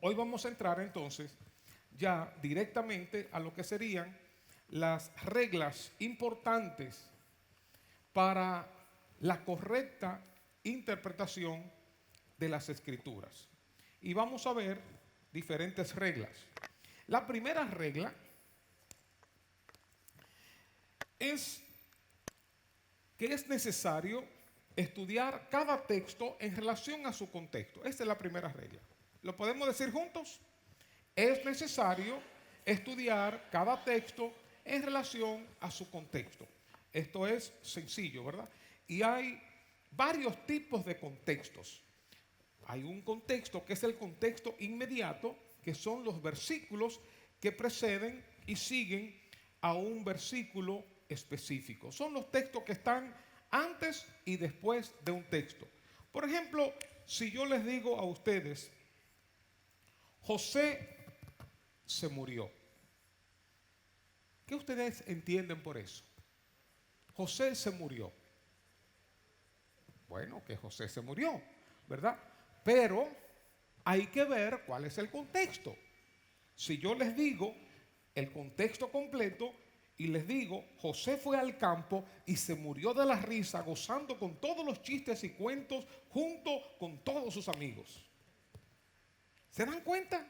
Hoy vamos a entrar entonces ya directamente a lo que serían las reglas importantes para la correcta interpretación de las Escrituras. Y vamos a ver diferentes reglas. La primera regla es que es necesario estudiar cada texto en relación a su contexto. Esta es la primera regla. ¿Lo podemos decir juntos? Es necesario estudiar cada texto en relación a su contexto. Esto es sencillo, ¿verdad? Y hay varios tipos de contextos. Hay un contexto que es el contexto inmediato, que son los versículos que preceden y siguen a un versículo específico. Son los textos que están antes y después de un texto. Por ejemplo, si yo les digo a ustedes, José se murió. ¿Qué ustedes entienden por eso? José se murió. Bueno, que José se murió, ¿verdad? Pero hay que ver cuál es el contexto. Si yo les digo el contexto completo y les digo, José fue al campo y se murió de la risa gozando con todos los chistes y cuentos junto con todos sus amigos. ¿Se dan cuenta?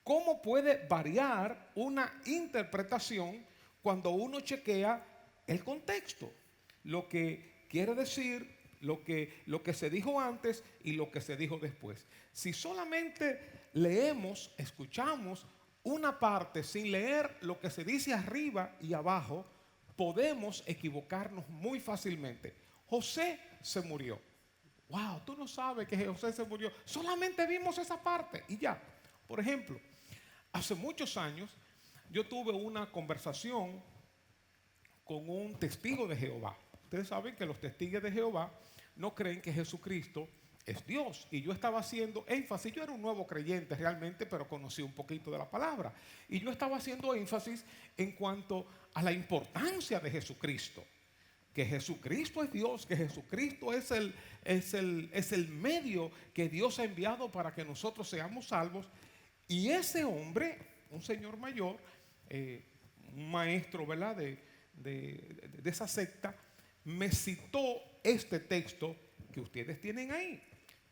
¿Cómo puede variar una interpretación cuando uno chequea el contexto? Lo que quiere decir, lo que se dijo antes y lo que se dijo después. Si solamente leemos, escuchamos una parte sin leer lo que se dice arriba y abajo, podemos equivocarnos muy fácilmente. José se murió. Wow, tú no sabes que José se murió. Solamente vimos esa parte y ya. Por ejemplo, hace muchos años yo tuve una conversación con un testigo de Jehová. Ustedes saben que los testigos de Jehová no creen que Jesucristo es Dios. Y yo estaba haciendo énfasis, yo era un nuevo creyente realmente, pero conocí un poquito de la palabra. Y yo estaba haciendo énfasis en cuanto a la importancia de Jesucristo. Que Jesucristo es Dios, que Jesucristo es el medio que Dios ha enviado para que nosotros seamos salvos. Y ese hombre, un señor mayor, un maestro, ¿verdad?, de esa secta, me citó este texto que ustedes tienen ahí.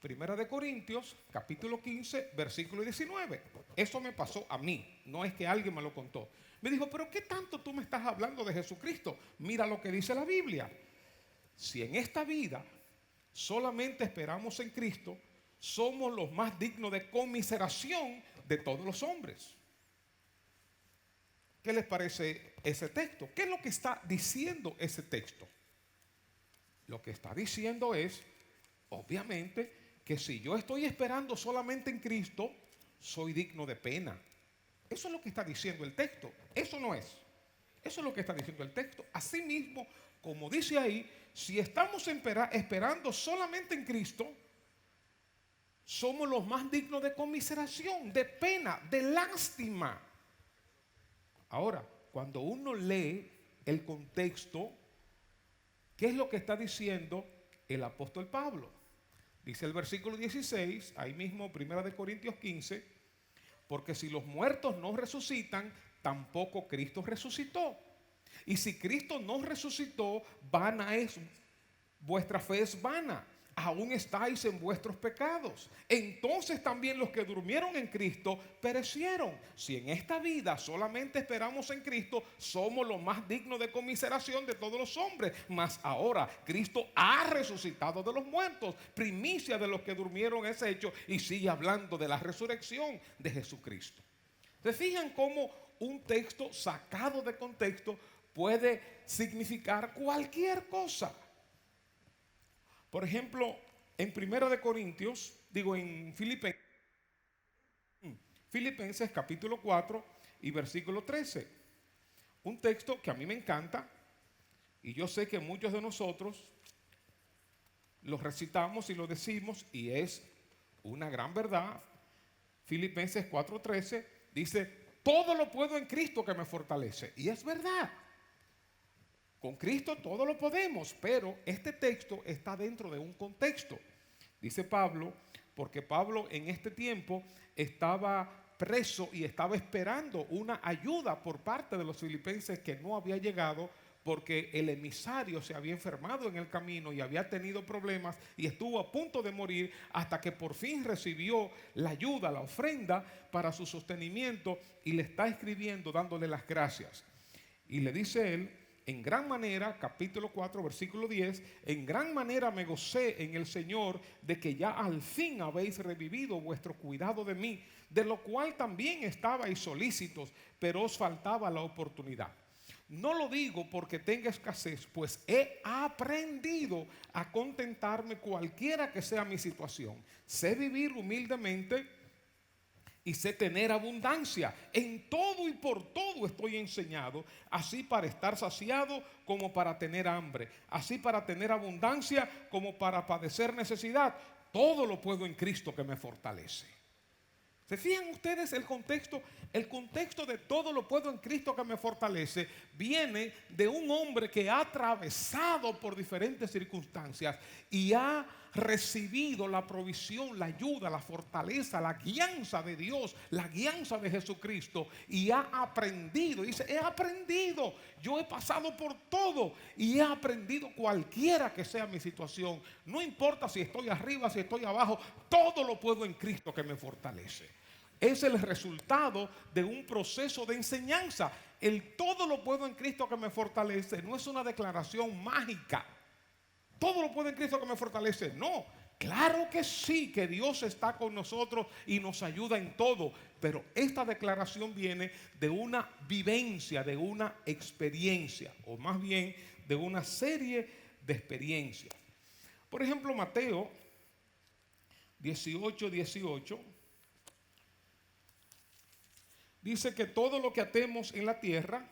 Primera de Corintios, capítulo 15, versículo 19. Eso me pasó a mí, no es que alguien me lo contó. Me dijo, pero ¿qué tanto tú me estás hablando de Jesucristo? Mira lo que dice la Biblia. Si en esta vida solamente esperamos en Cristo, somos los más dignos de conmiseración de todos los hombres. ¿Qué les parece ese texto? ¿Qué es lo que está diciendo ese texto? Lo que está diciendo es, obviamente, que si yo estoy esperando solamente en Cristo, soy digno de pena. Eso es lo que está diciendo el texto. Eso no es. Eso es lo que está diciendo el texto. Asimismo, como dice ahí, si estamos esperando solamente en Cristo, somos los más dignos de conmiseración, de pena, de lástima. Ahora, cuando uno lee el contexto, ¿qué es lo que está diciendo el apóstol Pablo? Dice el versículo 16, ahí mismo, 1 Corintios 15, porque si los muertos no resucitan, tampoco Cristo resucitó. Y si Cristo no resucitó, vana es, vuestra fe es vana. Aún estáis en vuestros pecados. Entonces también los que durmieron en Cristo perecieron. Si en esta vida solamente esperamos en Cristo, somos los más dignos de conmiseración de todos los hombres. Mas ahora Cristo ha resucitado de los muertos, primicia de los que durmieron es hecho, y sigue hablando de la resurrección de Jesucristo. ¿Se fijan cómo un texto sacado de contexto puede significar cualquier cosa? Por ejemplo, en Filipenses capítulo 4 y versículo 13. Un texto que a mí me encanta y yo sé que muchos de nosotros lo recitamos y lo decimos y es una gran verdad. Filipenses 4:13 dice, todo lo puedo en Cristo que me fortalece. Y es verdad. Con Cristo todo lo podemos, pero este texto está dentro de un contexto. Dice Pablo, porque Pablo en este tiempo estaba preso y estaba esperando una ayuda por parte de los filipenses que no había llegado porque el emisario se había enfermado en el camino y había tenido problemas y estuvo a punto de morir hasta que por fin recibió la ayuda, la ofrenda para su sostenimiento, y le está escribiendo dándole las gracias. Y le dice él: en gran manera, capítulo 4, versículo 10, en gran manera me gocé en el Señor de que ya al fin habéis revivido vuestro cuidado de mí, de lo cual también estabais solícitos, pero os faltaba la oportunidad. No lo digo porque tenga escasez, pues he aprendido a contentarme cualquiera que sea mi situación. Sé vivir humildemente y sé tener abundancia. En todo y por todo estoy enseñado, así para estar saciado como para tener hambre, así para tener abundancia como para padecer necesidad. Todo lo puedo en Cristo que me fortalece. ¿Se fijan ustedes el contexto? El contexto de todo lo puedo en Cristo que me fortalece viene de un hombre que ha atravesado por diferentes circunstancias y ha recibido la provisión, la ayuda, la fortaleza, la guianza de Dios, la guianza de Jesucristo, y ha aprendido. Dice: he aprendido, yo he pasado por todo y he aprendido cualquiera que sea mi situación. No importa si estoy arriba, si estoy abajo, todo lo puedo en Cristo que me fortalece. Es el resultado de un proceso de enseñanza. El todo lo puedo en Cristo que me fortalece no es una declaración mágica. Todo lo puedo en Cristo que me fortalece. No, claro que sí, que Dios está con nosotros y nos ayuda en todo. Pero esta declaración viene de una vivencia, de una experiencia, o más bien de una serie de experiencias. Por ejemplo, Mateo 18:18 dice que todo lo que atemos en la tierra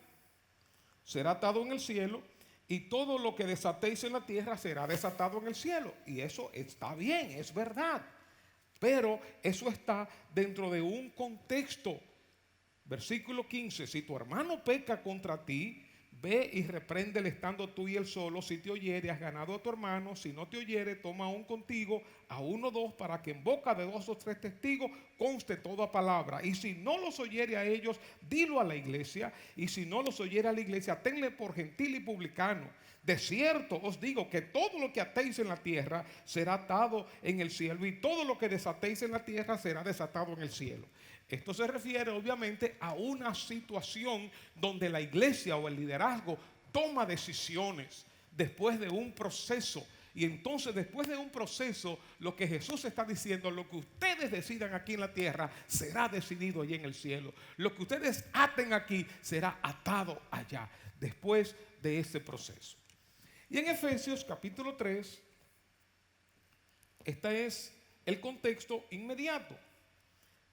será atado en el cielo, y todo lo que desatéis en la tierra será desatado en el cielo. Y eso está bien, es verdad. Pero eso está dentro de un contexto. Versículo 15: si tu hermano peca contra ti, ve y repréndele estando tú y él solo. Si te oyere, has ganado a tu hermano. Si no te oyere, toma aún contigo a uno o dos, para que en boca de 2 o 3 testigos conste toda palabra. Y si no los oyere a ellos, dilo a la iglesia. Y si no los oyere a la iglesia, tenle por gentil y publicano. De cierto os digo que todo lo que atéis en la tierra será atado en el cielo, y todo lo que desatéis en la tierra será desatado en el cielo. Esto se refiere obviamente a una situación donde la iglesia o el liderazgo toma decisiones después de un proceso. Y entonces, después de un proceso, lo que Jesús está diciendo: lo que ustedes decidan aquí en la tierra será decidido allí en el cielo. Lo que ustedes aten aquí será atado allá, después de ese proceso. Y en Efesios capítulo 3, este es el contexto inmediato.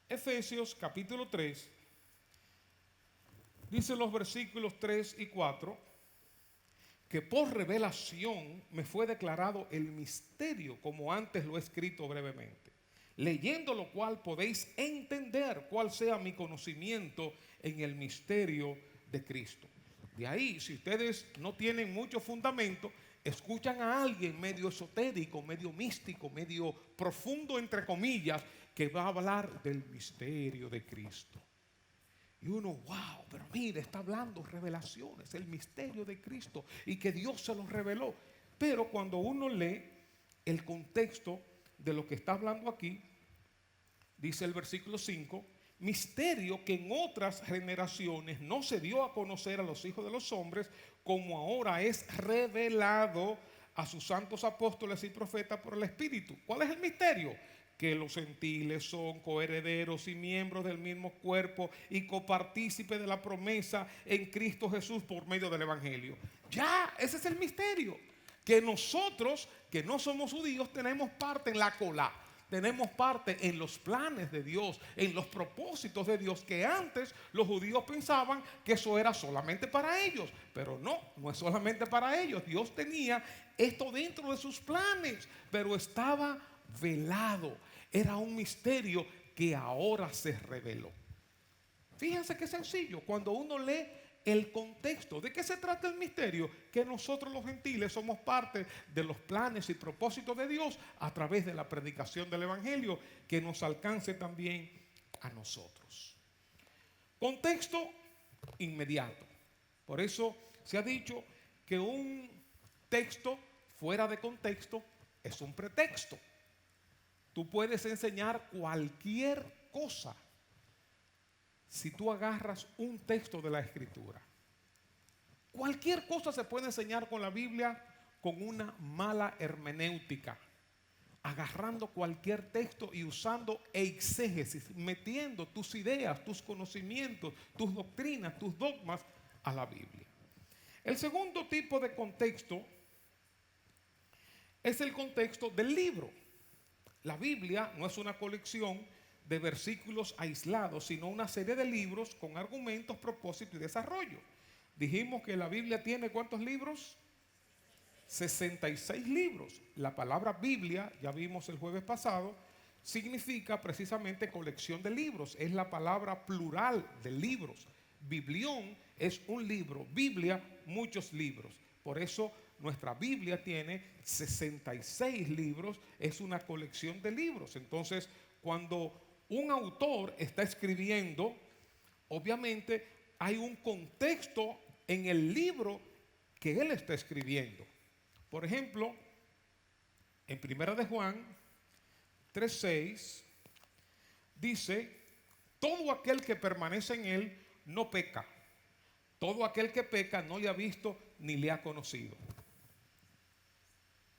Efesios capítulo 3, dice los versículos 3 y 4, que por revelación me fue declarado el misterio, como antes lo he escrito brevemente, leyendo lo cual podéis entender cuál sea mi conocimiento en el misterio de Cristo. De ahí, si ustedes no tienen mucho fundamento, escuchan a alguien medio esotérico, medio místico, medio profundo, entre comillas, que va a hablar del misterio de Cristo. Y uno: wow, pero mire, está hablando revelaciones, el misterio de Cristo, y que Dios se lo reveló. Pero cuando uno lee el contexto de lo que está hablando aquí, dice el versículo 5: misterio que en otras generaciones no se dio a conocer a los hijos de los hombres, como ahora es revelado a sus santos apóstoles y profetas por el Espíritu. ¿Cuál es el misterio? Que los gentiles son coherederos y miembros del mismo cuerpo y copartícipes de la promesa en Cristo Jesús por medio del Evangelio. Ya, ese es el misterio. Que nosotros, que no somos judíos, tenemos parte en la cola. Tenemos parte en los planes de Dios, en los propósitos de Dios, que antes los judíos pensaban que eso era solamente para ellos. Pero no, no es solamente para ellos. Dios tenía esto dentro de sus planes, pero estaba velado. Era un misterio que ahora se reveló. Fíjense qué sencillo. Cuando uno lee el contexto, ¿de qué se trata el misterio? Que nosotros los gentiles somos parte de los planes y propósitos de Dios a través de la predicación del Evangelio, que nos alcance también a nosotros. Contexto inmediato. Por eso se ha dicho que un texto fuera de contexto es un pretexto. Tú puedes enseñar cualquier cosa si tú agarras un texto de la Escritura. Cualquier cosa se puede enseñar con la Biblia con una mala hermenéutica, agarrando cualquier texto y usando exégesis, metiendo tus ideas, tus conocimientos, tus doctrinas, tus dogmas a la Biblia. El segundo tipo de contexto es el contexto del libro. La Biblia no es una colección de versículos aislados, sino una serie de libros con argumentos, propósito y desarrollo. Dijimos que la Biblia tiene ¿cuántos libros? 66 libros. La palabra Biblia, ya vimos el jueves pasado, significa precisamente colección de libros. Es la palabra plural de libros. Biblión es un libro, Biblia, muchos libros. Por eso nuestra Biblia tiene 66 libros, es una colección de libros. Entonces, cuando un autor está escribiendo, obviamente hay un contexto en el libro que él está escribiendo. Por ejemplo, en 1 de Juan 3:6 dice: todo aquel que permanece en él no peca. Todo aquel que peca no le ha visto ni le ha conocido.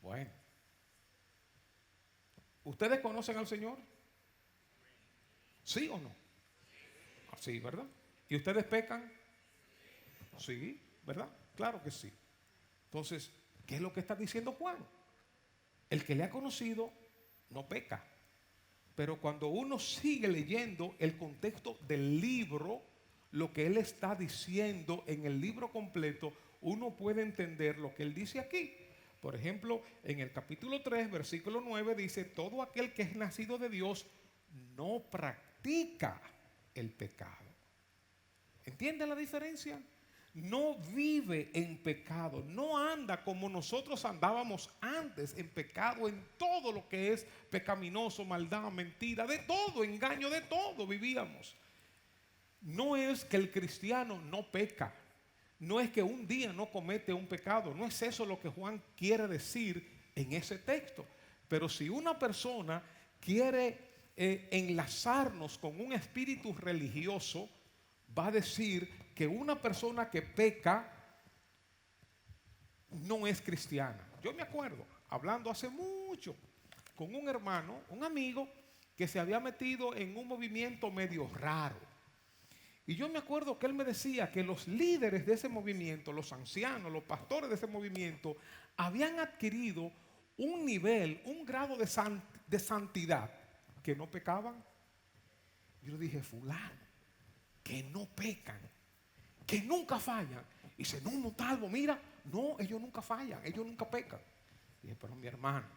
Bueno, ¿ustedes conocen al Señor? ¿Sí o no? Sí, ¿verdad? ¿Y ustedes pecan? Sí, ¿verdad? Claro que sí. Entonces, ¿qué es lo que está diciendo Juan? El que le ha conocido no peca. Pero cuando uno sigue leyendo el contexto del libro, lo que él está diciendo en el libro completo, uno puede entender lo que él dice aquí. Por ejemplo, en el capítulo 3, versículo 9 dice: todo aquel que es nacido de Dios no practica el pecado. ¿Entienden la diferencia? No vive en pecado, no anda como nosotros andábamos antes en pecado, en todo lo que es pecaminoso, maldad, mentira, de todo, engaño, de todo vivíamos. No es que el cristiano no peca, no es que un día no comete un pecado, no es eso lo que Juan quiere decir en ese texto. Pero si una persona quiere enlazarnos con un espíritu religioso, va a decir que una persona que peca no es cristiana. Yo me acuerdo, hablando hace mucho con un hermano, un amigo, que se había metido en un movimiento medio raro. Y yo me acuerdo que él me decía que los líderes de ese movimiento, los ancianos, los pastores de ese movimiento, habían adquirido un nivel, un grado de santidad, que no pecaban. Yo dije: fulano, que no pecan, que nunca fallan. Y dice: no, Montalvo, mira, no, ellos nunca fallan, ellos nunca pecan. Y dije: pero mi hermano.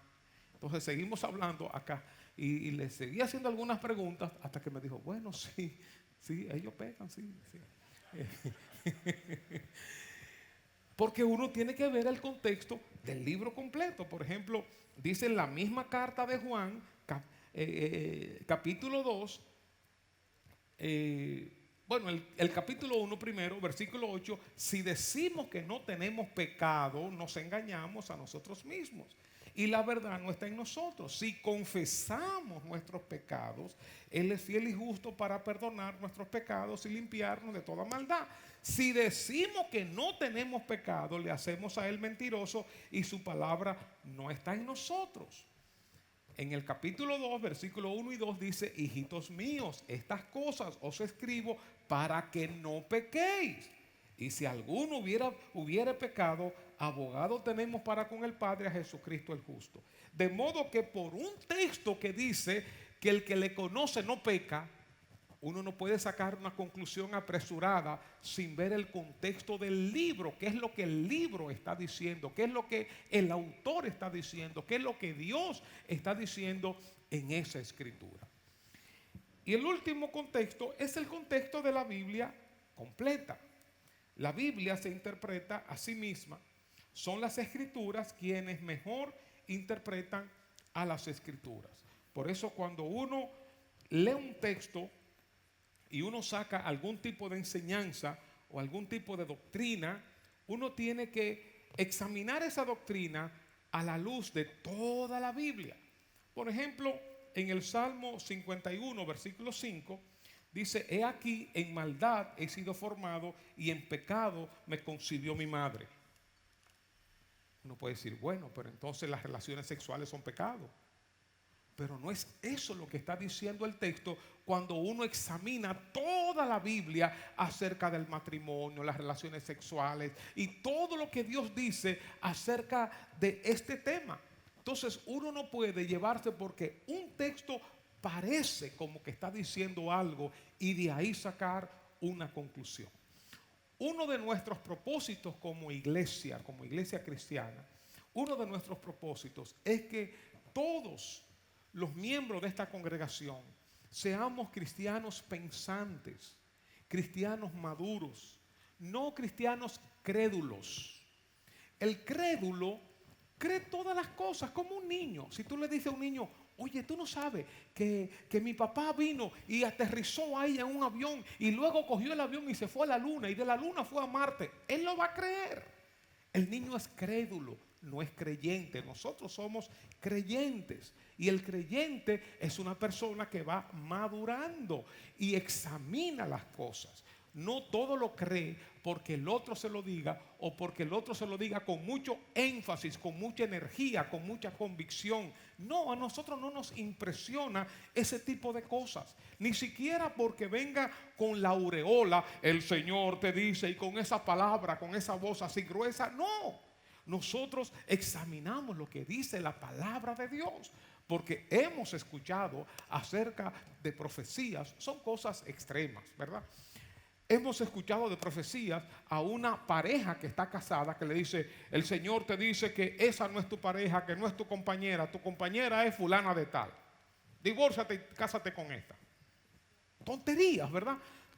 Entonces seguimos hablando acá y le seguí haciendo algunas preguntas hasta que me dijo: bueno, sí, ellos pecan, sí. Porque uno tiene que ver el contexto del libro completo. Por ejemplo, dice en la misma carta de Juan, capítulo 2, bueno, el capítulo 1 primero, versículo 8: si decimos que no tenemos pecado, nos engañamos a nosotros mismos y la verdad no está en nosotros. Si confesamos nuestros pecados, Él es fiel y justo para perdonar nuestros pecados y limpiarnos de toda maldad. Si decimos que no tenemos pecado, le hacemos a Él mentiroso y su palabra no está en nosotros. En el capítulo 2, versículo 1 y 2 dice: hijitos míos, estas cosas os escribo para que no pequéis. Y si alguno hubiere pecado, abogado tenemos para con el Padre, a Jesucristo el justo. De modo que por un texto que dice que el que le conoce no peca, uno no puede sacar una conclusión apresurada sin ver el contexto del libro, qué es lo que el libro está diciendo, qué es lo que el autor está diciendo, qué es lo que Dios está diciendo en esa escritura. Y el último contexto es el contexto de la Biblia completa. La Biblia se interpreta a sí misma. Son las escrituras quienes mejor interpretan a las escrituras. Por eso cuando uno lee un texto y uno saca algún tipo de enseñanza o algún tipo de doctrina, uno tiene que examinar esa doctrina a la luz de toda la Biblia. Por ejemplo, en el Salmo 51, versículo 5, dice: he aquí, en maldad he sido formado y en pecado me concibió mi madre. Uno puede decir, bueno, pero entonces las relaciones sexuales son pecado. Pero no es eso lo que está diciendo el texto cuando uno examina toda la Biblia acerca del matrimonio, las relaciones sexuales y todo lo que Dios dice acerca de este tema. Entonces uno no puede llevarse porque un texto parece como que está diciendo algo y de ahí sacar una conclusión. Uno de nuestros propósitos como iglesia cristiana, uno de nuestros propósitos es que todos los miembros de esta congregación seamos cristianos pensantes, cristianos maduros, no cristianos crédulos. El crédulo cree todas las cosas como un niño. Si tú le dices a un niño, oye, tú no sabes que mi papá vino y aterrizó ahí en un avión y luego cogió el avión y se fue a la luna y de la luna fue a Marte, él lo va a creer. El niño es crédulo, no es creyente. Nosotros somos creyentes y el creyente es una persona que va madurando y examina las cosas. No todo lo cree porque el otro se lo diga o porque el otro se lo diga con mucho énfasis, con mucha energía, con mucha convicción. No, a nosotros no nos impresiona ese tipo de cosas. Ni siquiera porque venga con la aureola, el Señor te dice, y con esa palabra, con esa voz así gruesa. No, nosotros examinamos lo que dice la palabra de Dios. Porque hemos escuchado acerca de profecías, son cosas extremas, ¿verdad? Hemos escuchado de profecías a una pareja que está casada que le dice, el Señor te dice que esa no es tu pareja, que no es tu compañera es fulana de tal. Divórciate y cásate con esta. Tonterías, ¿verdad?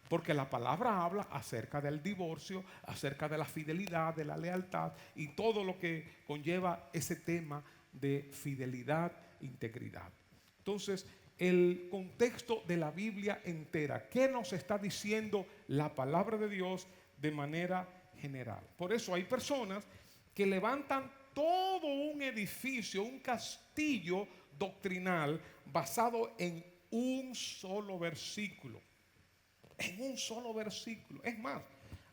Porque la palabra habla acerca del divorcio, acerca de la fidelidad, de la lealtad y todo lo que conlleva ese tema de fidelidad, integridad. Entonces, el contexto de la Biblia entera, ¿qué nos está diciendo la palabra de Dios de manera general? Por eso hay personas que levantan todo un edificio, un castillo doctrinal basado en un solo versículo. En un solo versículo. Es más,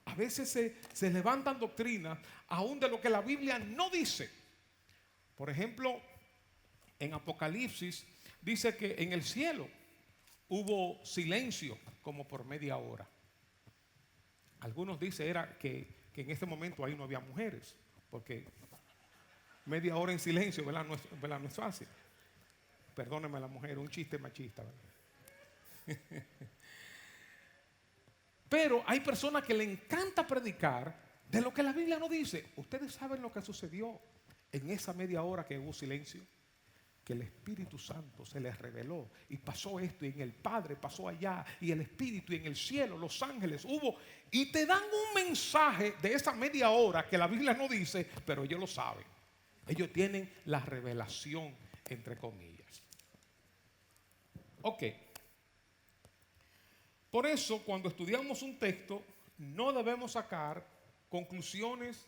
a veces se levantan doctrinas aún de lo que la Biblia no dice. Por ejemplo, en Apocalipsis dice que en el cielo hubo silencio como por media hora. Algunos dicen era que en ese momento ahí no había mujeres, porque media hora en silencio, ¿verdad? No es fácil. Perdóneme la mujer, un chiste machista, ¿verdad? Pero hay personas que le encanta predicar de lo que la Biblia no dice. Ustedes saben lo que sucedió en esa media hora que hubo silencio. Que el Espíritu Santo se les reveló y pasó esto y en el Padre pasó allá y el Espíritu y en el cielo los ángeles hubo y te dan un mensaje de esa media hora que la Biblia no dice, pero ellos lo saben. Ellos tienen la revelación entre comillas. Ok. Por eso cuando estudiamos un texto no debemos sacar conclusiones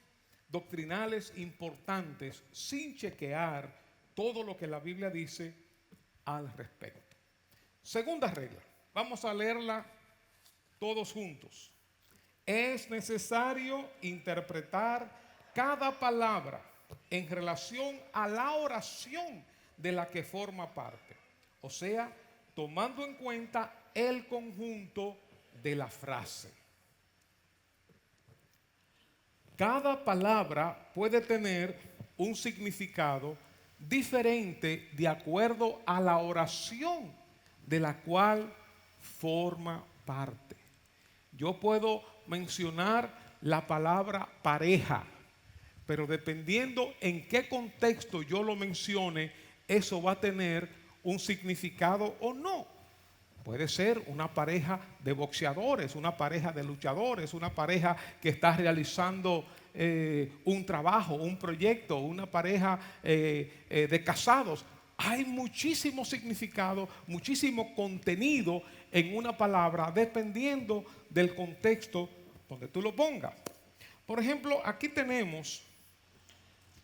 doctrinales importantes sin chequear todo lo que la Biblia dice al respecto. Segunda regla, vamos a leerla todos juntos. Es necesario interpretar cada palabra en relación a la oración de la que forma parte. O sea, tomando en cuenta el conjunto de la frase. Cada palabra puede tener un significado diferente de acuerdo a la oración de la cual forma parte. Yo puedo mencionar la palabra pareja, pero dependiendo en qué contexto yo lo mencione, eso va a tener un significado o no. Puede ser una pareja de boxeadores, una pareja de luchadores, una pareja que está realizando un trabajo, un proyecto, una pareja de casados. Hay muchísimo significado, muchísimo contenido en una palabra, dependiendo del contexto donde tú lo pongas. Por ejemplo, aquí tenemos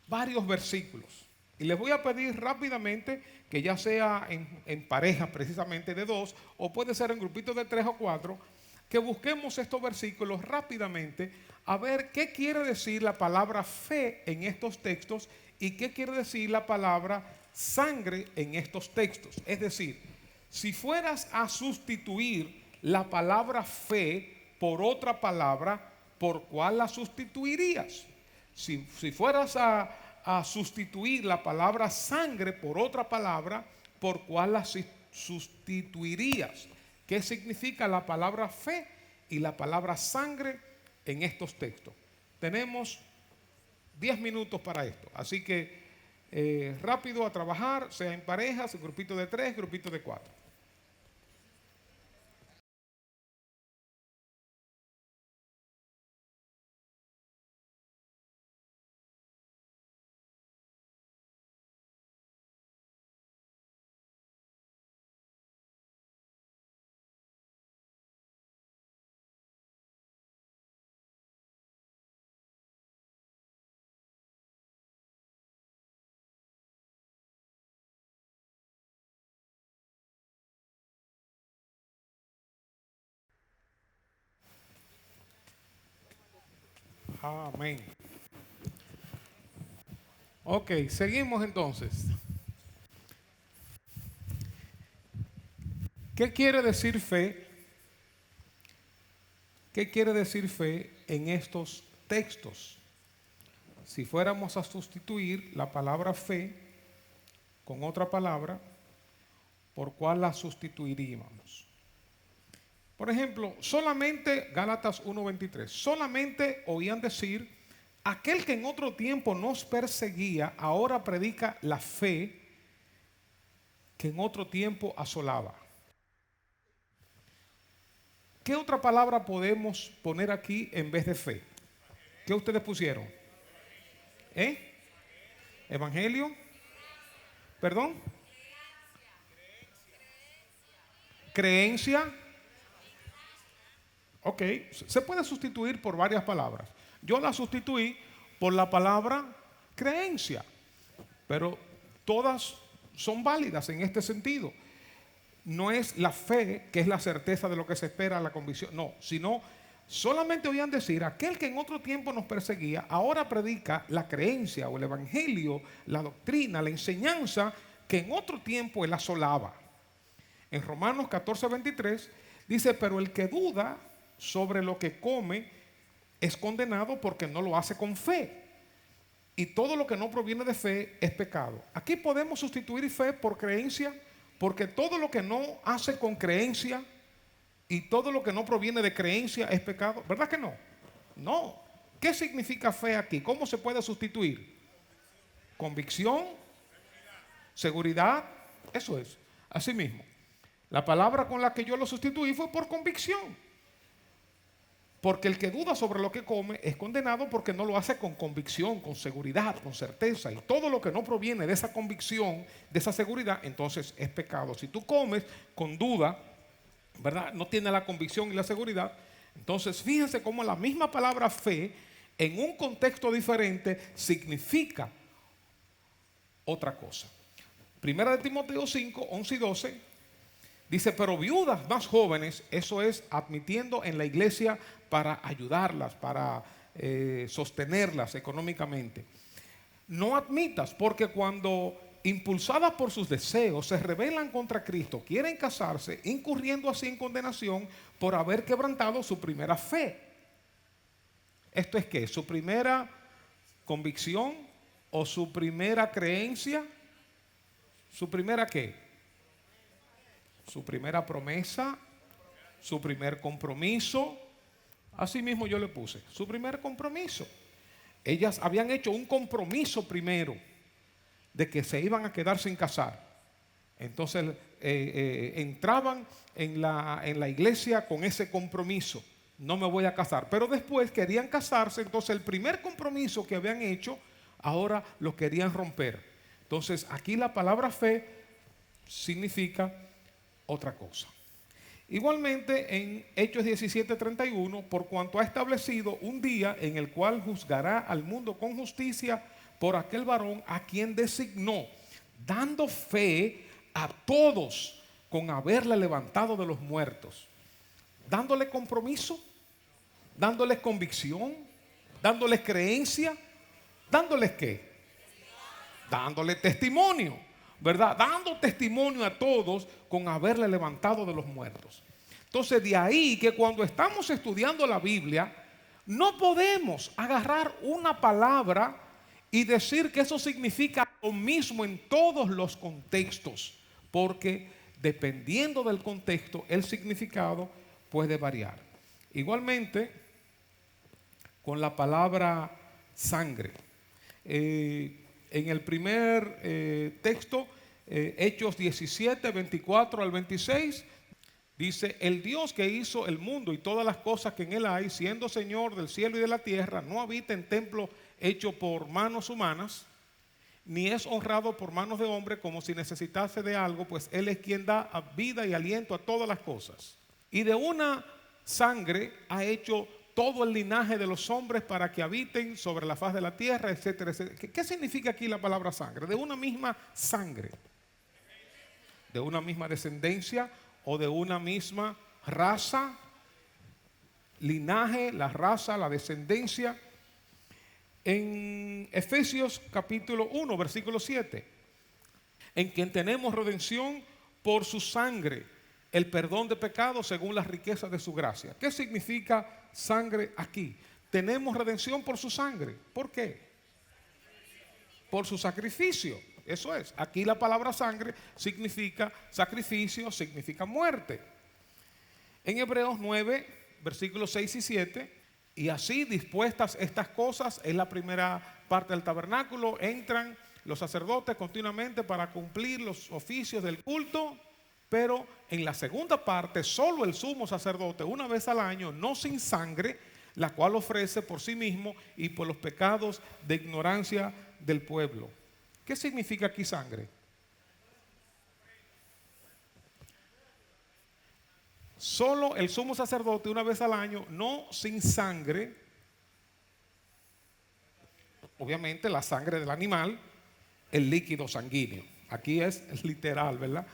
varios versículos. Y les voy a pedir rápidamente que ya sea en parejas precisamente de dos, o puede ser en grupitos de 3 o 4, que busquemos estos versículos rápidamente a ver qué quiere decir la palabra fe en estos textos y qué quiere decir la palabra sangre en estos textos. Es decir, si fueras a sustituir la palabra fe por otra palabra, ¿por cuál la sustituirías? Si fueras a sustituir la palabra sangre por otra palabra, ¿por cuál la sustituirías? ¿Qué significa la palabra fe y la palabra sangre en estos textos? Tenemos 10 minutos para esto, así que rápido a trabajar, sea en parejas, grupito de 3, grupito de 4. Amén. Ok, seguimos entonces. ¿Qué quiere decir fe? ¿Qué quiere decir fe en estos textos? Si fuéramos a sustituir la palabra fe con otra palabra, ¿por cuál la sustituiríamos? Por ejemplo, solamente Gálatas 1:23, solamente oían decir, aquel que en otro tiempo nos perseguía, ahora predica la fe que en otro tiempo asolaba. ¿Qué otra palabra podemos poner aquí en vez de fe? ¿Qué ustedes pusieron? ¿Evangelio? ¿Perdón? ¿Creencia? Ok, se puede sustituir por varias palabras. Yo la sustituí por la palabra creencia, pero todas son válidas en este sentido. No es la fe, que es la certeza de lo que se espera, la convicción, no, sino solamente oían decir, aquel que en otro tiempo nos perseguía, ahora predica la creencia o el evangelio, la doctrina, la enseñanza que en otro tiempo él asolaba. En Romanos 14:23 dice, pero el que duda sobre lo que come es condenado porque no lo hace con fe. Y todo lo que no proviene de fe es pecado. Aquí podemos sustituir fe por creencia, porque todo lo que no hace con creencia y todo lo que no proviene de creencia es pecado. ¿Verdad que no? No. ¿Qué significa fe aquí? ¿Cómo se puede sustituir? Convicción, seguridad, eso es. Así mismo. La palabra con la que yo lo sustituí fue por convicción. Porque el que duda sobre lo que come es condenado porque no lo hace con convicción, con seguridad, con certeza. Y todo lo que no proviene de esa convicción, de esa seguridad, entonces es pecado. Si tú comes con duda, ¿verdad? No tiene la convicción y la seguridad. Entonces fíjense cómo la misma palabra fe, en un contexto diferente, significa otra cosa. Primera de Timoteo 5, 11 y 12. Dice, pero viudas más jóvenes, eso es admitiendo en la iglesia para ayudarlas, para sostenerlas económicamente. No admitas, porque cuando impulsadas por sus deseos se rebelan contra Cristo, quieren casarse, incurriendo así en condenación por haber quebrantado su primera fe. ¿Esto es qué? ¿Su primera convicción o su primera creencia? ¿Su primera qué? Su primera promesa, su primer compromiso. Así mismo yo le puse, su primer compromiso. Ellas habían hecho un compromiso primero de que se iban a quedar sin casar. Entonces entraban en la iglesia con ese compromiso, no me voy a casar. Pero después querían casarse, entonces el primer compromiso que habían hecho, ahora lo querían romper. Entonces, aquí la palabra fe significa otra cosa. Igualmente, en Hechos 17:31, por cuanto ha establecido un día en el cual juzgará al mundo con justicia por aquel varón a quien designó, dando fe a todos con haberle levantado de los muertos, dándole compromiso, dándoles convicción, dándoles creencia, dándoles ¿qué? Dándole testimonio, ¿verdad? Dando testimonio a todos con haberle levantado de los muertos. Entonces, de ahí que cuando estamos estudiando la Biblia, no podemos agarrar una palabra y decir que eso significa lo mismo en todos los contextos, porque dependiendo del contexto, el significado puede variar. Igualmente, con la palabra sangre. En el primer texto, Hechos 17, 24 al 26, dice: el Dios que hizo el mundo y todas las cosas que en él hay, siendo Señor del cielo y de la tierra, no habita en templo hecho por manos humanas, ni es honrado por manos de hombre como si necesitase de algo, pues él es quien da vida y aliento a todas las cosas. Y de una sangre ha hecho todo el linaje de los hombres para que habiten sobre la faz de la tierra, etcétera, etcétera. ¿Qué significa aquí la palabra sangre? De una misma sangre, de una misma descendencia o de una misma raza, linaje, la raza, la descendencia. En Efesios capítulo 1, versículo 7, en quien tenemos redención por su sangre, el perdón de pecados según las riquezas de su gracia. ¿Qué significa sangre aquí? Tenemos redención por su sangre. ¿Por qué? Por su sacrificio. Eso es. Aquí la palabra sangre significa sacrificio, significa muerte. En Hebreos 9, versículos 6 y 7, y así dispuestas estas cosas, en la primera parte del tabernáculo, entran los sacerdotes continuamente para cumplir los oficios del culto. Pero en la segunda parte, solo el sumo sacerdote, una vez al año, no sin sangre, la cual ofrece por sí mismo y por los pecados de ignorancia del pueblo. ¿Qué significa aquí sangre? Solo el sumo sacerdote, una vez al año, no sin sangre. Obviamente la sangre del animal, el líquido sanguíneo. Aquí es literal, ¿verdad?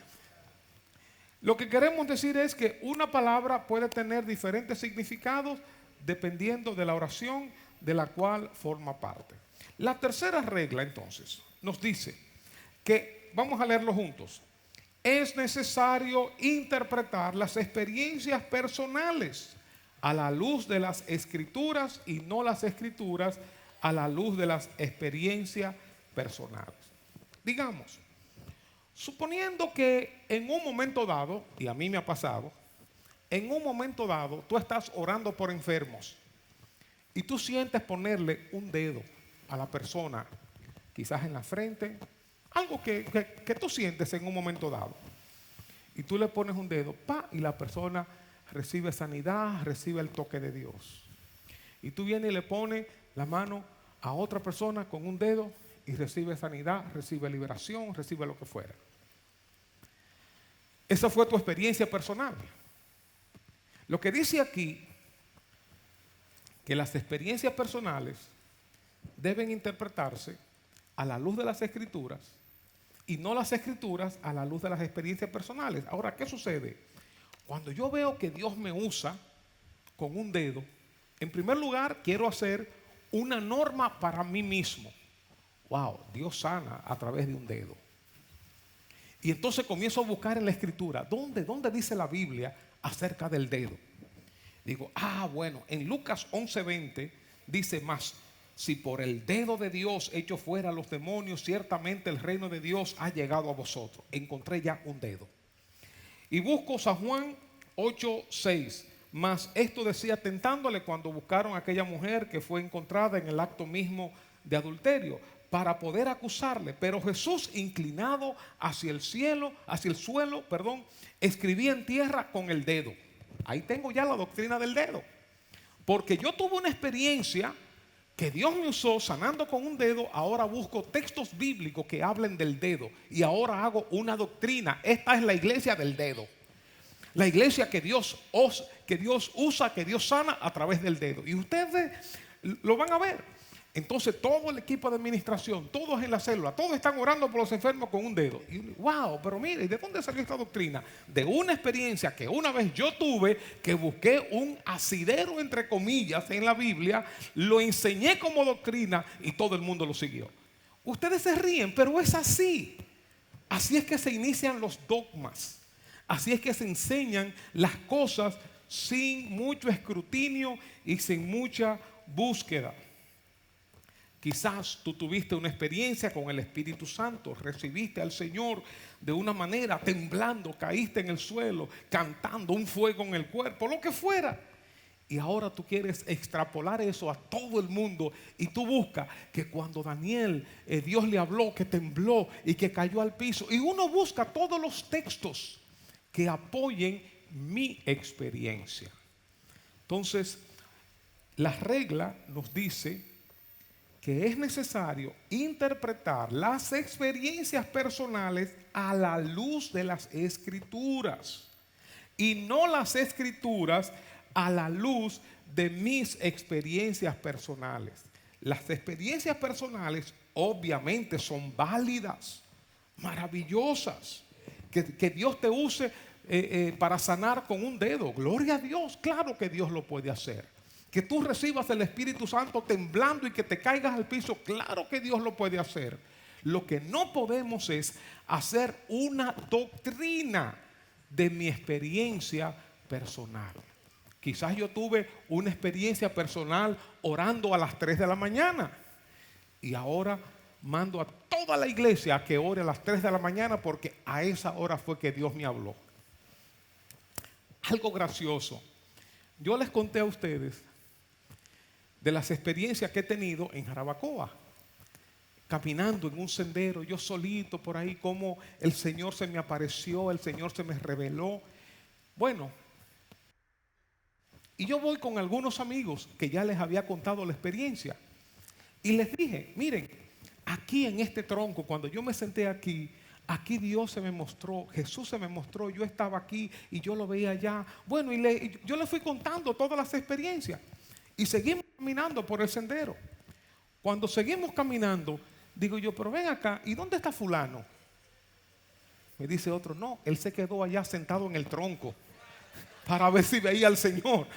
Lo que queremos decir es que una palabra puede tener diferentes significados dependiendo de la oración de la cual forma parte. La tercera regla, entonces, nos dice que, vamos a leerlo juntos, es necesario interpretar las experiencias personales a la luz de las escrituras y no las escrituras a la luz de las experiencias personales. Digamos, suponiendo que en un momento dado, y a mí me ha pasado, en un momento dado tú estás orando por enfermos y tú sientes ponerle un dedo a la persona, quizás en la frente, algo que tú sientes en un momento dado, y tú le pones un dedo, y la persona recibe sanidad, recibe el toque de Dios. Y tú vienes y le pones la mano a otra persona con un dedo y recibe sanidad, recibe liberación, recibe lo que fuera. Esa fue tu experiencia personal. Lo que dice aquí, que las experiencias personales deben interpretarse a la luz de las escrituras y no las escrituras a la luz de las experiencias personales. Ahora, ¿qué sucede? Cuando yo veo que Dios me usa con un dedo, en primer lugar quiero hacer una norma para mí mismo. Wow, Dios sana a través de un dedo. Y entonces comienzo a buscar en la escritura, ¿dónde dice la Biblia acerca del dedo? Digo, bueno, en Lucas 11:20 dice más. Si por el dedo de Dios echo fuera a los demonios, ciertamente el reino de Dios ha llegado a vosotros. Encontré ya un dedo. Y busco San Juan 8:6. Mas esto decía tentándole cuando buscaron a aquella mujer que fue encontrada en el acto mismo de adulterio, para poder acusarle. Pero Jesús, inclinado hacia el suelo, escribía en tierra con el dedo. Ahí tengo ya la doctrina del dedo. Porque yo tuve una experiencia que Dios me usó sanando con un dedo, ahora busco textos bíblicos que hablen del dedo y ahora hago una doctrina. Esta es la iglesia del dedo. La iglesia que Dios usa, que Dios sana a través del dedo. Y ustedes lo van a ver. Entonces todo el equipo de administración, todos en la célula, todos están orando por los enfermos con un dedo. Y wow, pero mire, ¿de dónde salió esta doctrina? De una experiencia que una vez yo tuve, que busqué un asidero entre comillas en la Biblia, lo enseñé como doctrina y todo el mundo lo siguió. Ustedes se ríen, pero es así. Así es que se inician los dogmas. Así es que se enseñan las cosas sin mucho escrutinio y sin mucha búsqueda. Quizás tú tuviste una experiencia con el Espíritu Santo, recibiste al Señor de una manera, temblando, caíste en el suelo, cantando, un fuego en el cuerpo, lo que fuera. Y ahora tú quieres extrapolar eso a todo el mundo y tú buscas que cuando Daniel, Dios le habló, que tembló y que cayó al piso. Y uno busca todos los textos que apoyen mi experiencia. Entonces, la regla nos dice que es necesario interpretar las experiencias personales a la luz de las Escrituras y no las Escrituras a la luz de mis experiencias personales. Las experiencias personales obviamente son válidas, maravillosas, que Dios te use para sanar con un dedo. Gloria a Dios, claro que Dios lo puede hacer. Que tú recibas el Espíritu Santo temblando y que te caigas al piso, claro que Dios lo puede hacer. Lo que no podemos es hacer una doctrina de mi experiencia personal. Quizás yo tuve una experiencia personal orando a las 3 de la mañana y ahora mando a toda la iglesia a que ore a las 3 de la mañana porque a esa hora fue que Dios me habló. Algo gracioso. Yo les conté a ustedes de las experiencias que he tenido en Jarabacoa, caminando en un sendero, yo solito por ahí, como el Señor se me apareció, el Señor se me reveló. Bueno, y yo voy con algunos amigos que ya les había contado la experiencia y les dije, miren, aquí en este tronco, cuando yo me senté aquí Dios se me mostró, Jesús se me mostró, yo estaba aquí y yo lo veía allá. Bueno, yo le fui contando todas las experiencias y seguimos caminando por el sendero. Cuando seguimos caminando, digo yo, pero ven acá, ¿y dónde está fulano? Me dice otro, no, él se quedó allá sentado en el tronco para ver si veía al Señor.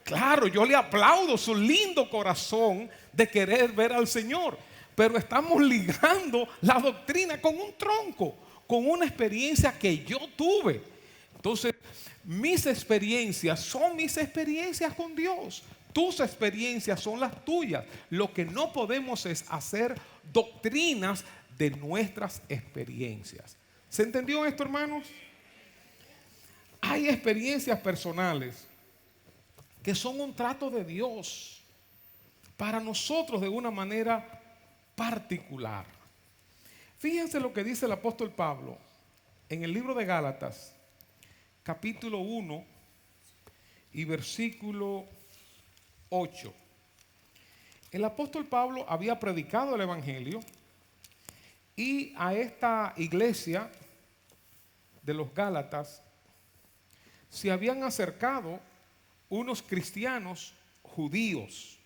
Claro, yo le aplaudo su lindo corazón de querer ver al Señor, pero estamos ligando la doctrina con un tronco, con una experiencia que yo tuve. Entonces, mis experiencias son mis experiencias con Dios. Tus experiencias son las tuyas. Lo que no podemos es hacer doctrinas de nuestras experiencias. ¿Se entendió esto, hermanos? Hay experiencias personales que son un trato de Dios para nosotros de una manera particular. Fíjense lo que dice el apóstol Pablo en el libro de Gálatas, capítulo 1 y versículo 8. El apóstol Pablo había predicado el evangelio y a esta iglesia de los Gálatas se habían acercado unos cristianos judíos,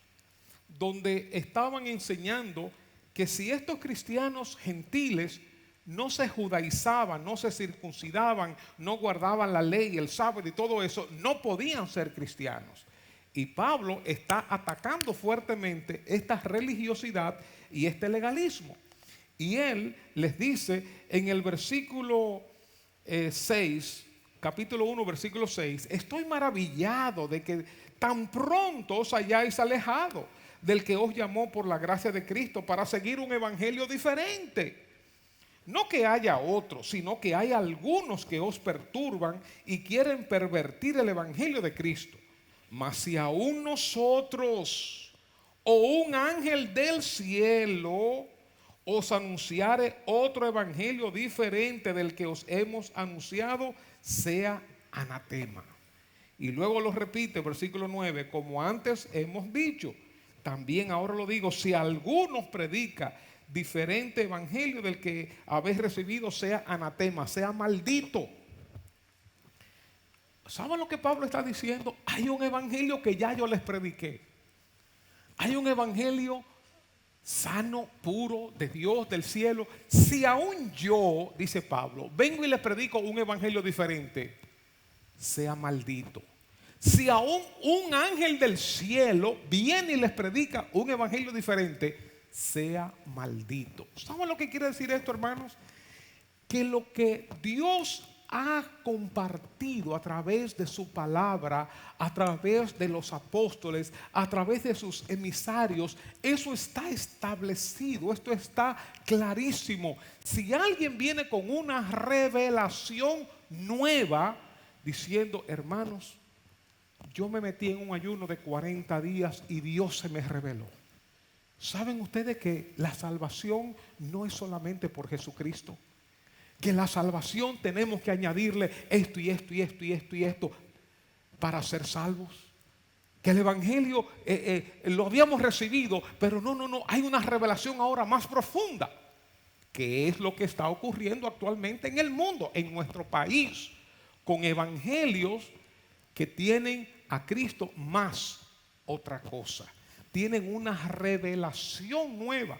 donde estaban enseñando que si estos cristianos gentiles no se judaizaban, no se circuncidaban, no guardaban la ley, el sábado y todo eso, no podían ser cristianos. Y Pablo está atacando fuertemente esta religiosidad y este legalismo. Y él les dice en el versículo 6, capítulo 1, versículo 6, estoy maravillado de que tan pronto os hayáis alejado del que os llamó por la gracia de Cristo para seguir un evangelio diferente. No que haya otros, sino que hay algunos que os perturban y quieren pervertir el evangelio de Cristo. Mas si aún nosotros o un ángel del cielo os anunciare otro evangelio diferente del que os hemos anunciado, sea anatema. Y luego lo repite, versículo 9, como antes hemos dicho, también ahora lo digo, si alguno predica diferente evangelio del que habéis recibido, sea anatema, sea maldito. ¿Saben lo que Pablo está diciendo? Hay un evangelio que ya yo les prediqué. Hay un evangelio sano, puro, de Dios, del cielo. Si aún yo, dice Pablo, vengo y les predico un evangelio diferente, sea maldito. Si aún un ángel del cielo viene y les predica un evangelio diferente, sea maldito. ¿Saben lo que quiere decir esto, hermanos? Que lo que Dios ha compartido a través de su palabra, a través de los apóstoles, a través de sus emisarios, eso está establecido, esto está clarísimo. Si alguien viene con una revelación nueva, diciendo, hermanos, yo me metí en un ayuno de 40 días y Dios se me reveló. ¿Saben ustedes que la salvación no es solamente por Jesucristo? Que la salvación tenemos que añadirle esto y esto y esto y esto y esto para ser salvos. Que el evangelio lo habíamos recibido, pero no, hay una revelación ahora más profunda. Que es lo que está ocurriendo actualmente en el mundo, en nuestro país, con evangelios que tienen a Cristo más otra cosa. Tienen una revelación nueva.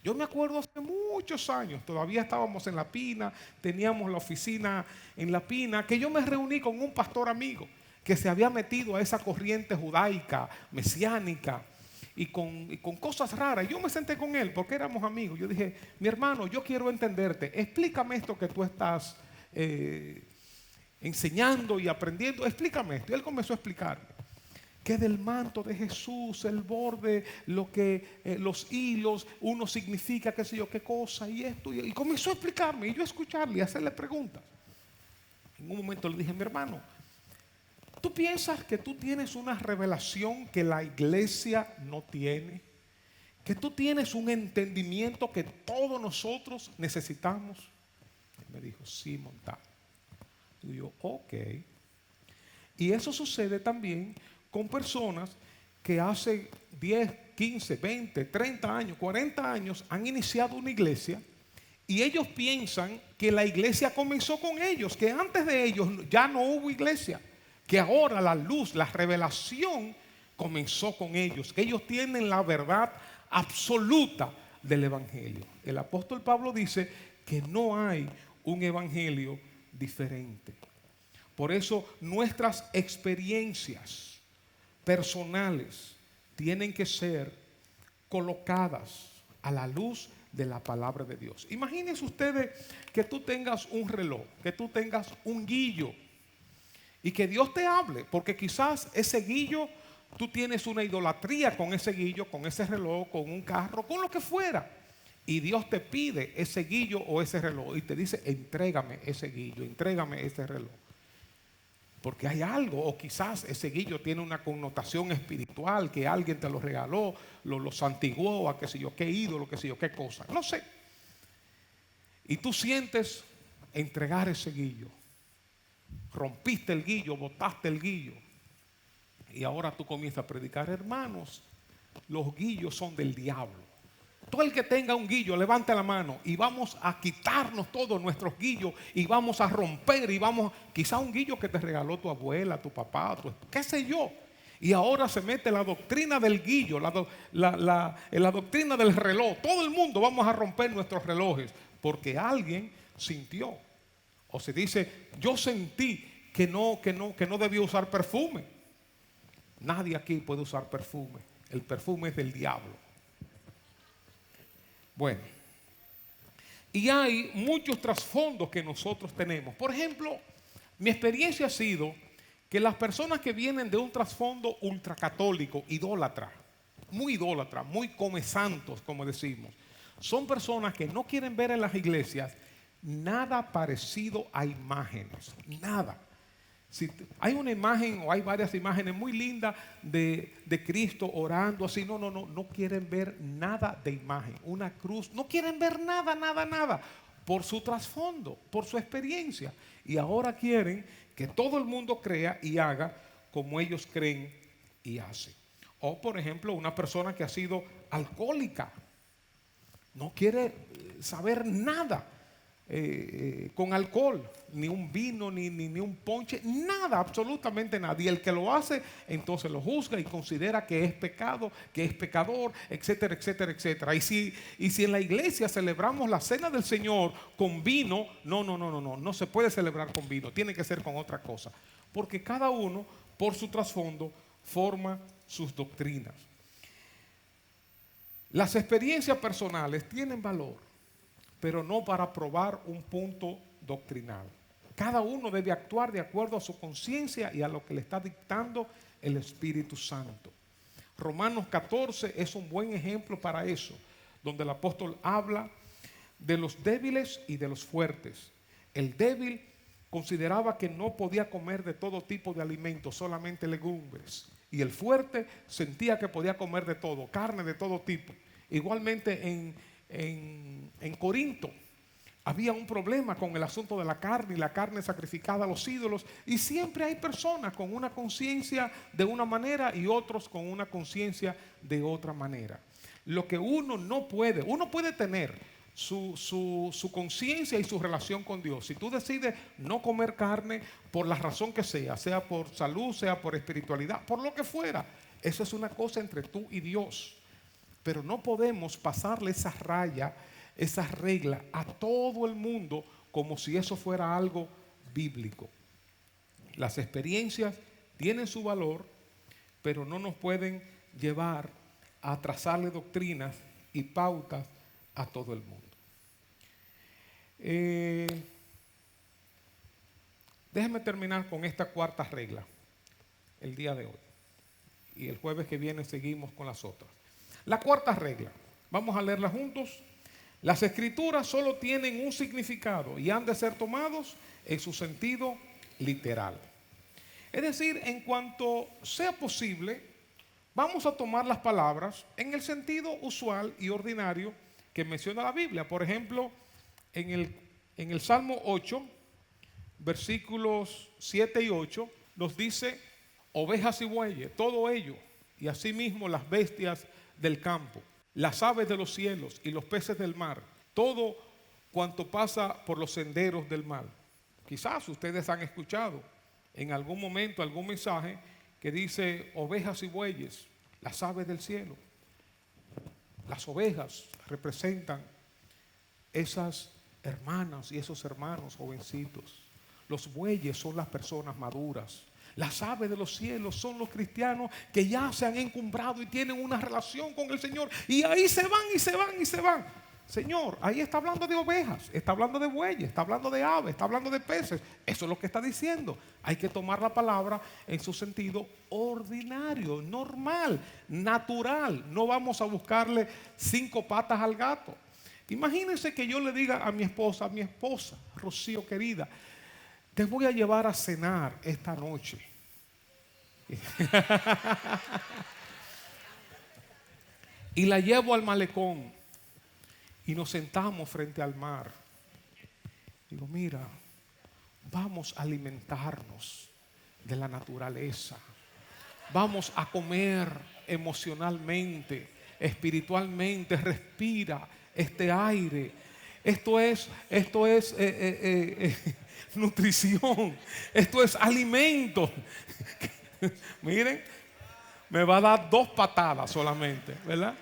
Yo me acuerdo hace muchos años, todavía estábamos en La Pina, teníamos la oficina en La Pina, que yo me reuní con un pastor amigo que se había metido a esa corriente judaica, mesiánica, y con cosas raras. Yo me senté con él porque éramos amigos. Yo dije, mi hermano, yo quiero entenderte, explícame esto que tú estás enseñando y aprendiendo, explícame esto. Y él comenzó a explicarme que del manto de Jesús, el borde, lo que los hilos, uno significa qué sé yo, qué cosa y esto. Y comenzó a explicarme y yo a escucharle y a hacerle preguntas. En un momento le dije, mi hermano, ¿tú piensas que tú tienes una revelación que la iglesia no tiene? ¿Que tú tienes un entendimiento que todos nosotros necesitamos? Él me dijo, sí, Montal. Y yo, ok. Y eso sucede también con personas que hace 10, 15, 20, 30 años, 40 años han iniciado una iglesia y ellos piensan que la iglesia comenzó con ellos, que antes de ellos ya no hubo iglesia, que ahora la luz, la revelación comenzó con ellos, que ellos tienen la verdad absoluta del evangelio. El apóstol Pablo dice que no hay un evangelio diferente. Por eso nuestras experiencias personales tienen que ser colocadas a la luz de la palabra de Dios. Imagínense ustedes que tú tengas un reloj, que tú tengas un guillo y que Dios te hable, porque quizás ese guillo, tú tienes una idolatría con ese guillo, con ese reloj, con un carro, con lo que fuera. Y Dios te pide ese guillo o ese reloj y te dice, entrégame ese guillo, entrégame ese reloj. Porque hay algo, o quizás ese guillo tiene una connotación espiritual, que alguien te lo regaló, lo santiguó a qué sé yo, qué ídolo, qué sé yo, qué cosa, no sé. Y tú sientes entregar ese guillo. Rompiste el guillo, botaste el guillo. Y ahora tú comienzas a predicar, hermanos, los guillos son del diablo. Todo el que tenga un guillo, levante la mano y vamos a quitarnos todos nuestros guillos y vamos a romper y vamos, quizá un guillo que te regaló tu abuela, tu papá, qué sé yo. Y ahora se mete la doctrina del guillo, la doctrina del reloj. Todo el mundo vamos a romper nuestros relojes porque alguien sintió. O se dice, yo sentí que no debía usar perfume. Nadie aquí puede usar perfume. El perfume es del diablo. Bueno, y hay muchos trasfondos que nosotros tenemos. Por ejemplo, mi experiencia ha sido que las personas que vienen de un trasfondo ultracatólico, idólatra, muy come santos, como decimos, son personas que no quieren ver en las iglesias nada parecido a imágenes, nada. Si hay una imagen o hay varias imágenes muy lindas de Cristo orando así, no quieren ver nada de imagen, una cruz, no quieren ver nada, por su trasfondo, por su experiencia. Y ahora quieren que todo el mundo crea y haga como ellos creen y hacen. O, por ejemplo, una persona que ha sido alcohólica, no quiere saber nada con alcohol, ni un vino, ni un ponche, nada, absolutamente nada. Y el que lo hace, entonces lo juzga y considera que es pecado, que es pecador, etcétera, etcétera, etcétera. Y si en la iglesia celebramos la cena del Señor con vino, no se puede celebrar con vino, tiene que ser con otra cosa. Porque cada uno, por su trasfondo, forma sus doctrinas. Las experiencias personales tienen valor, pero no para probar un punto doctrinal. Cada uno debe actuar de acuerdo a su conciencia y a lo que le está dictando el Espíritu Santo. Romanos 14 es un buen ejemplo para eso, donde el apóstol habla de los débiles y de los fuertes. El débil consideraba que no podía comer de todo tipo de alimentos, solamente legumbres. Y el fuerte sentía que podía comer de todo, carne de todo tipo. Igualmente en Corinto había un problema con el asunto de la carne y la carne sacrificada a los ídolos. Y siempre hay personas con una conciencia de una manera y otros con una conciencia de otra manera. Lo que uno puede tener su conciencia y su relación con Dios. Si tú decides no comer carne por la razón que sea por salud, sea por espiritualidad, por lo que fuera, eso es una cosa entre tú y Dios. Pero no podemos pasarle esa raya, esa regla a todo el mundo como si eso fuera algo bíblico. Las experiencias tienen su valor, pero no nos pueden llevar a trazarle doctrinas y pautas a todo el mundo. Déjenme terminar con esta cuarta regla el día de hoy. Y el jueves que viene seguimos con las otras. La cuarta regla, vamos a leerla juntos. Las escrituras solo tienen un significado y han de ser tomados en su sentido literal. Es decir, en cuanto sea posible, vamos a tomar las palabras en el sentido usual y ordinario que menciona la Biblia. Por ejemplo, en el Salmo 8, versículos 7 y 8, nos dice: ovejas y bueyes, todo ello, y asimismo las bestias del campo, las aves de los cielos y los peces del mar, todo cuanto pasa por los senderos del mar. Quizás ustedes han escuchado en algún momento algún mensaje que dice ovejas y bueyes, las aves del cielo. Las ovejas representan esas hermanas y esos hermanos jovencitos. Los bueyes son las personas maduras. Las aves de los cielos son los cristianos que ya se han encumbrado y tienen una relación con el Señor. Y ahí se van y se van y se van. Señor, ahí está hablando de ovejas, está hablando de bueyes, está hablando de aves, está hablando de peces. Eso es lo que está diciendo. Hay que tomar la palabra en su sentido ordinario, normal, natural. No vamos a buscarle 5 patas al gato. Imagínense que yo le diga a mi esposa, Rocío querida, te voy a llevar a cenar esta noche. Y la llevo al malecón y nos sentamos frente al mar. Digo, mira, vamos a alimentarnos de la naturaleza. Vamos a comer emocionalmente, espiritualmente. Respira este aire. Esto es nutrición. Esto es alimento. Miren, me va a dar 2 patadas solamente, ¿verdad?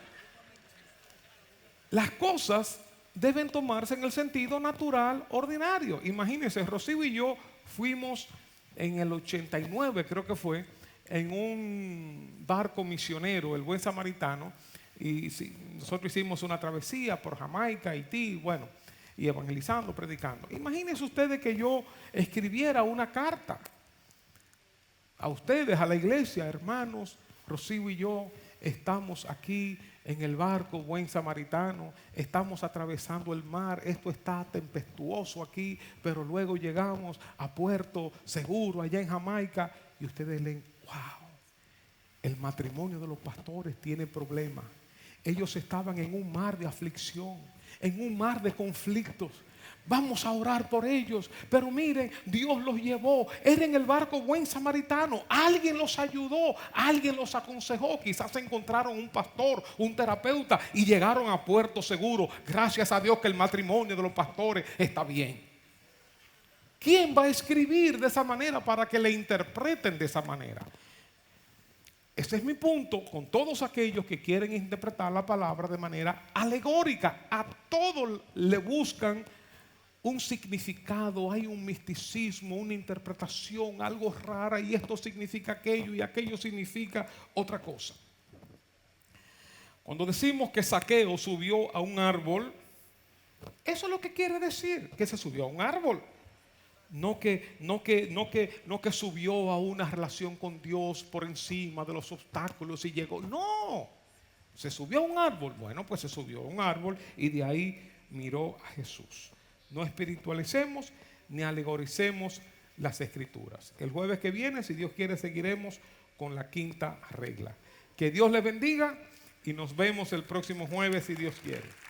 Las cosas deben tomarse en el sentido natural, ordinario. Imagínense, Rocío y yo fuimos en el 89, creo que fue, en un barco misionero, el Buen Samaritano, y nosotros hicimos una travesía por Jamaica, Haití, bueno, y evangelizando, predicando. Imagínense ustedes que yo escribiera una carta a ustedes, a la iglesia: hermanos, Rocío y yo estamos aquí en el barco Buen Samaritano, estamos atravesando el mar, esto está tempestuoso aquí, pero luego llegamos a puerto seguro allá en Jamaica, y ustedes leen, wow, el matrimonio de los pastores tiene problemas. Ellos estaban en un mar de aflicción. en un mar de conflictos. Vamos a orar por ellos. Pero miren, Dios los llevó. Era en el barco buen samaritano. Alguien los ayudó, alguien los aconsejó. Quizás encontraron un pastor, un terapeuta y llegaron a puerto seguro. Gracias a Dios que el matrimonio de los pastores está bien. ¿Quién va a escribir de esa manera para que le interpreten de esa manera? Ese es mi punto con todos aquellos que quieren interpretar la palabra de manera alegórica. A todos le buscan un significado, hay un misticismo, una interpretación, algo rara, y esto significa aquello y aquello significa otra cosa. Cuando decimos que Zaqueo subió a un árbol, eso es lo que quiere decir, que se subió a un árbol. No que subió a una relación con Dios por encima de los obstáculos y llegó. No, se subió a un árbol. Bueno, pues se subió a un árbol y de ahí miró a Jesús. No espiritualicemos ni alegoricemos las escrituras. El jueves que viene, si Dios quiere, seguiremos con la quinta regla. Que Dios les bendiga y nos vemos el próximo jueves si Dios quiere.